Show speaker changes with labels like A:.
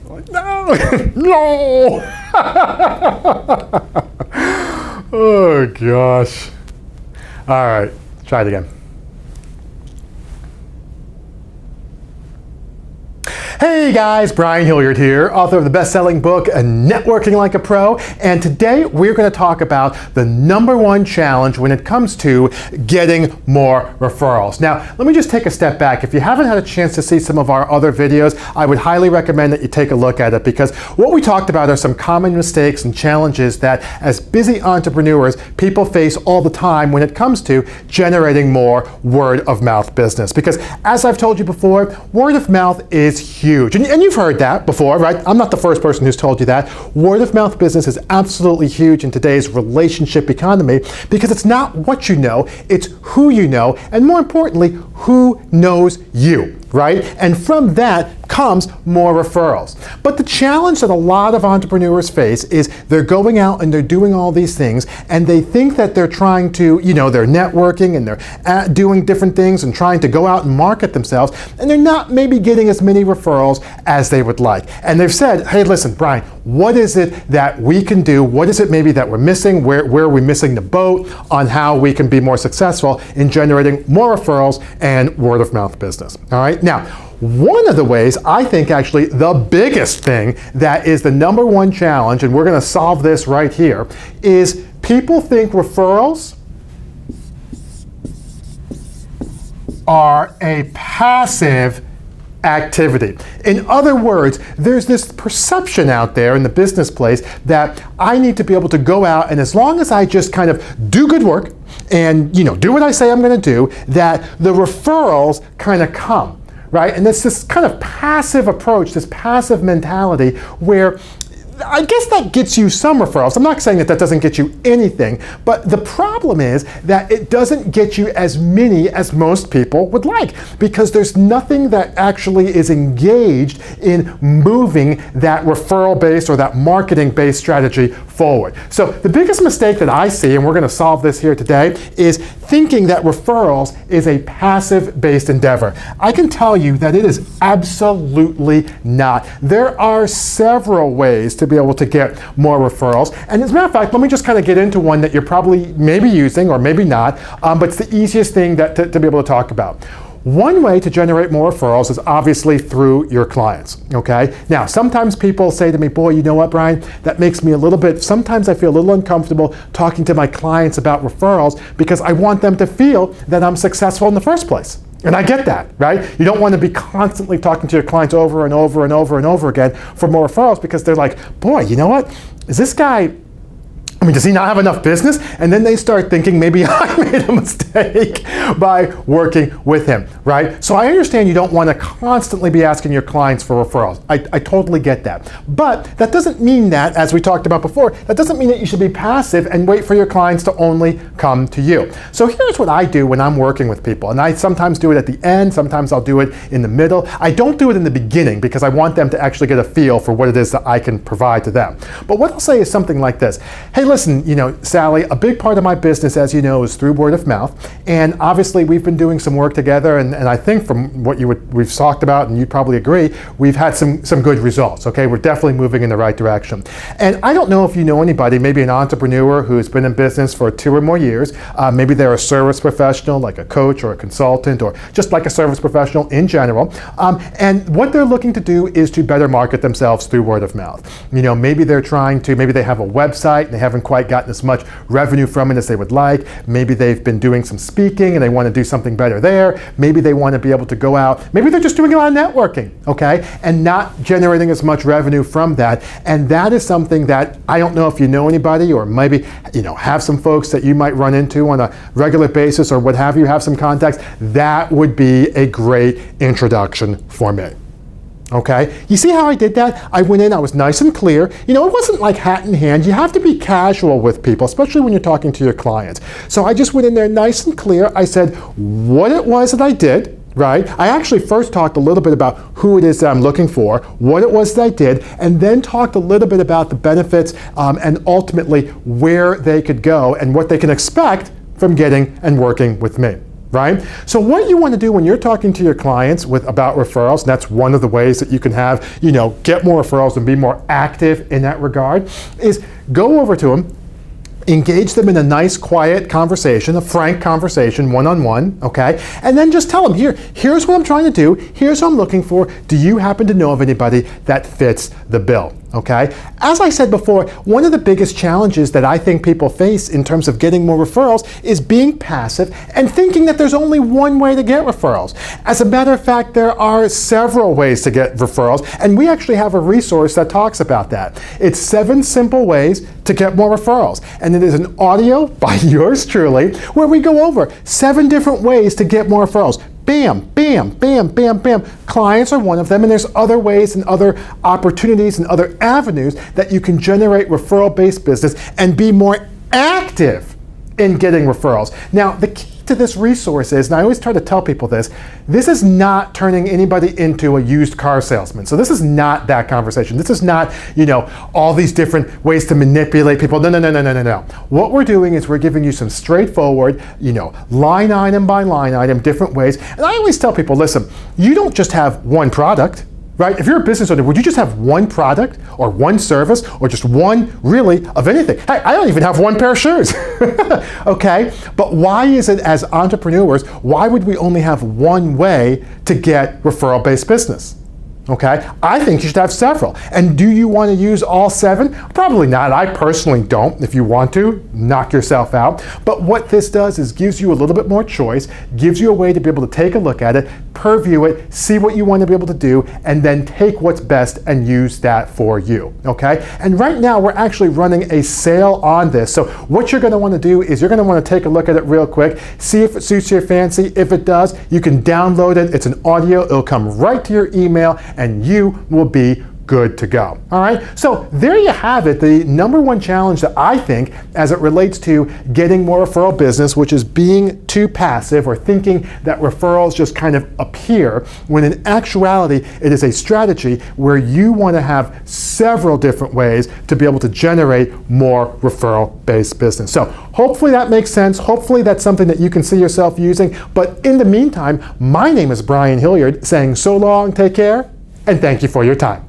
A: Like, no, no. Oh gosh. All right, try it again. Hey guys, Brian Hilliard here, author of the best-selling book, Networking Like a Pro, and today we're going to talk about the #1 challenge when it comes to getting more referrals. Now, let me just take a step back. If you haven't had a chance to see some of our other videos, I would highly recommend that you take a look at it, because what we talked about are some common mistakes and challenges that, as busy entrepreneurs, people face all the time when it comes to generating more word-of-mouth business. Because, as I've told you before, word of mouth is huge. And you've heard that before, right? I'm not the first person who's told you that. Word of mouth business is absolutely huge in today's relationship economy, because it's not what you know, it's who you know, and more importantly, who knows you, right? And from that comes more referrals. But the challenge that a lot of entrepreneurs face is they're going out and they're doing all these things, and they think that they're trying to, they're networking and they're doing different things and trying to go out and market themselves, and they're not maybe getting as many referrals as they would like. And they've said, hey, listen, Brian, what is it that we can do? What is it maybe that we're missing? Where are we missing the boat on how we can be more successful in generating more referrals and word of mouth business? All right, now, one of the ways, I think actually the biggest thing that is the #1 challenge, and we're going to solve this right here, is people think referrals are a passive activity. In other words, there's this perception out there in the business place that I need to be able to go out, and as long as I just kind of do good work and do what I say I'm going to do, that the referrals kind of come. Right? And it's this kind of passive approach, this passive mentality where I guess that gets you some referrals. I'm not saying that that doesn't get you anything, but the problem is that it doesn't get you as many as most people would like, because there's nothing that actually is engaged in moving that referral-based or that marketing-based strategy forward. So the biggest mistake that I see, and we're going to solve this here today, is thinking that referrals is a passive-based endeavor. I can tell you that it is absolutely not. There are several ways to be able to get more referrals. And as a matter of fact, let me just kind of get into one that you're probably maybe using or maybe not, but it's the easiest thing to be able to talk about. One way to generate more referrals is obviously through your clients, okay? Now, sometimes people say to me, boy, you know what, Brian, that makes me a little bit, sometimes I feel a little uncomfortable talking to my clients about referrals because I want them to feel that I'm successful in the first place. And I get that, right? You don't want to be constantly talking to your clients over and over and over and over again for more referrals, because they're like, boy, you know what? Is this guy, does he not have enough business? And then they start thinking maybe I made a mistake by working with him, right? So I understand you don't want to constantly be asking your clients for referrals. I totally get that. But that doesn't mean that, as we talked about before, that doesn't mean that you should be passive and wait for your clients to only come to you. So here's what I do when I'm working with people. And I sometimes do it at the end, sometimes I'll do it in the middle. I don't do it in the beginning because I want them to actually get a feel for what it is that I can provide to them. But what I'll say is something like this. Hey, listen, Sally, a big part of my business, as you know, is through word of mouth. And obviously, we've been doing some work together. And I think from what we've talked about, and you'd probably agree, we've had some good results. Okay, we're definitely moving in the right direction. And I don't know if you know anybody, maybe an entrepreneur who's been in business for 2 or more years. Maybe they're a service professional, like a coach or a consultant, or just like a service professional in general. And what they're looking to do is to better market themselves through word of mouth. Maybe they're maybe they have a website and they haven't quite gotten as much revenue from it as they would like. Maybe they've been doing some speaking and they want to do something better there. Maybe they want to be able to go out. Maybe they're just doing a lot of networking, okay, and not generating as much revenue from that. And that is something that I don't know if you know anybody, or maybe have some folks that you might run into on a regular basis, or what have you, have some contacts. That would be a great introduction for me. Okay, you see how I did that? I went in, I was nice and clear. It wasn't like hat in hand. You have to be casual with people, especially when you're talking to your clients. So I just went in there nice and clear. I said what it was that I did, right? I actually first talked a little bit about who it is that I'm looking for, what it was that I did, and then talked a little bit about the benefits and ultimately where they could go and what they can expect from getting and working with me. right? So what you want to do when you're talking to your clients about referrals, and that's one of the ways that you can have, get more referrals and be more active in that regard, is go over to them, engage them in a nice, quiet conversation, a frank conversation, one-on-one, okay? And then just tell them, here's what I'm trying to do, here's what I'm looking for. Do you happen to know of anybody that fits the bill? Okay? As I said before, one of the biggest challenges that I think people face in terms of getting more referrals is being passive and thinking that there's only one way to get referrals. As a matter of fact, there are several ways to get referrals, and we actually have a resource that talks about that. It's 7 simple ways to get more referrals, and it is an audio by yours truly where we go over 7 different ways to get more referrals. Bam, bam, bam, bam, bam. Clients are one of them, and there's other ways and other opportunities and other avenues that you can generate referral-based business and be more active in getting referrals. Now, the key to this resource is, and I always try to tell people this is not turning anybody into a used car salesman. So this is not that conversation. This is not, all these different ways to manipulate people. No. What we're doing is we're giving you some straightforward, line item by line item, different ways. And I always tell people, listen, you don't just have one product. Right? If you're a business owner, would you just have one product or one service or just one really of anything? Hey, I don't even have one pair of shoes. Okay? But why is it as entrepreneurs, why would we only have one way to get referral-based business? Okay? I think you should have several. And do you want to use all 7? Probably not. I personally don't. If you want to, knock yourself out. But what this does is gives you a little bit more choice, gives you a way to be able to take a look at it, purview it, see what you want to be able to do, and then take what's best and use that for you. Okay? And right now, we're actually running a sale on this. So what you're going to want to do is you're going to want to take a look at it real quick, see if it suits your fancy. If it does, you can download it. It's an audio. It'll come right to your email, and you will be good to go. All right, so there you have it, the number one challenge that I think as it relates to getting more referral business, which is being too passive or thinking that referrals just kind of appear, when in actuality it is a strategy where you want to have several different ways to be able to generate more referral-based business. So hopefully that makes sense. Hopefully that's something that you can see yourself using. But in the meantime, my name is Brian Hilliard saying so long, take care, and thank you for your time.